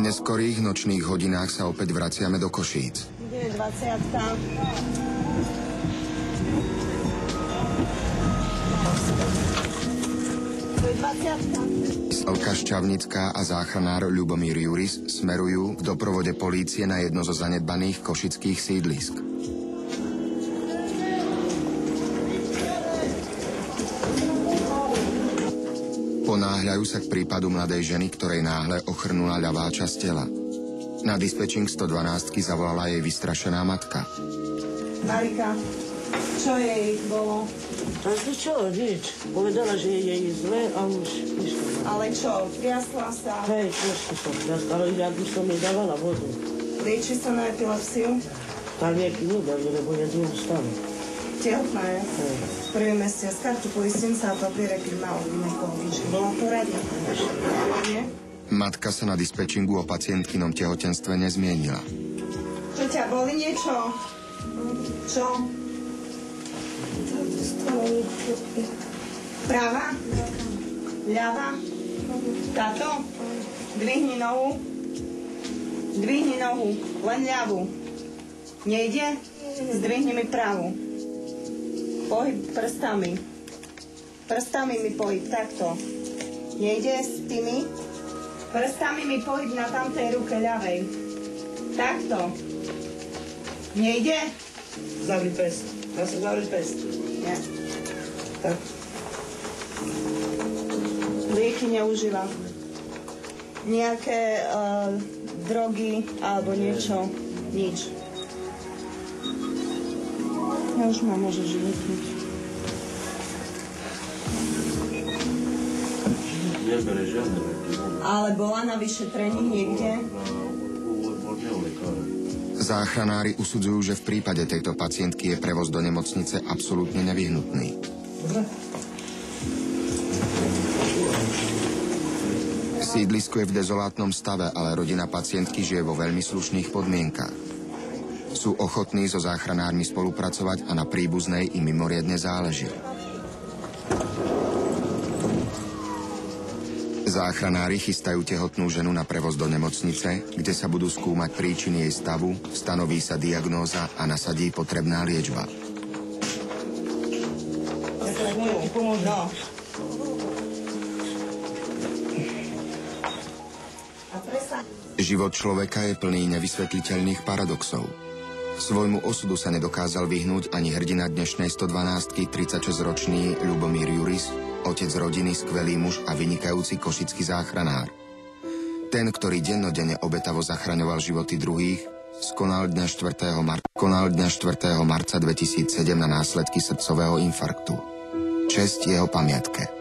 neskorých nočných hodinách sa opäť vraciame do Košíc. Kde je 20-ka? To je 20-ka. Elka Šťavnická a záchranár Ľubomír Juris smerujú v doprovode polície na jedno zo zanedbaných košických sídlisk. Ponáhľajú sa k prípadu mladej ženy, ktorej náhle ochrnula ľavá časť tela. Na dispečing 112 zavolala jej vystrašená matka. Marika, čo jej bolo? A čo, nič. Povedala, že je jej zle a už išla. Ale čo, triasla sa? Hej, trošku som triasla, ale ja by som jej dávala vodu. Lieči sa na epilepsiu? Tá lieky nedali, lebo je dlho stále. Tehotná je? Hej. Prvý mesiac kartu poistenca a papiere, keď má od ginekologičky. Bola v poradne? Nie? Matka sa na dispečingu o pacientkynom tehotenstve nezmienila. Čo ťa boli niečo? Čo? Práva? Ľava? Táto? Dvihni nohu. Dvihni nohu. Len ľavú. Nejde? Zdvihni mi pravú. Pohyb prstami. Prstami mi pohyb. Takto. Nejde s tými? Prstami mi pohyb na tamtej ruke ľavej. Takto. Nejde? Zavri pest. Zase zavri pest. Nie. Tak. Lieky neužíva. Nejaké drogy alebo niečo. Nič. Ja už ma môžeš vypnúť. Nebere žiadne lieky. Ale bola na vyšetrení niekde? Záchranári usudzujú, že v prípade tejto pacientky je prevoz do nemocnice absolútne nevyhnutný. Sídlisko je v dezolátnom stave, ale rodina pacientky žije vo veľmi slušných podmienkach. Sú ochotní so záchranármi spolupracovať a na príbuznej im mimoriadne záleží. Záchranári chystajú tehotnú ženu na prevoz do nemocnice, kde sa budú skúmať príčiny jej stavu, stanoví sa diagnóza a nasadí potrebná liečba. No. Život človeka je plný nevysvetliteľných paradoxov. Svojmu osudu sa nedokázal vyhnúť ani hrdina dnešnej 112-ky, 36-ročný Ľubomír Juris, otec rodiny, skvelý muž a vynikajúci košický záchranár. Ten, ktorý dennodenne obetavo zachraňoval životy druhých, skonal dňa 4. marca 2007 na následky srdcového infarktu. Česť jeho pamiatke.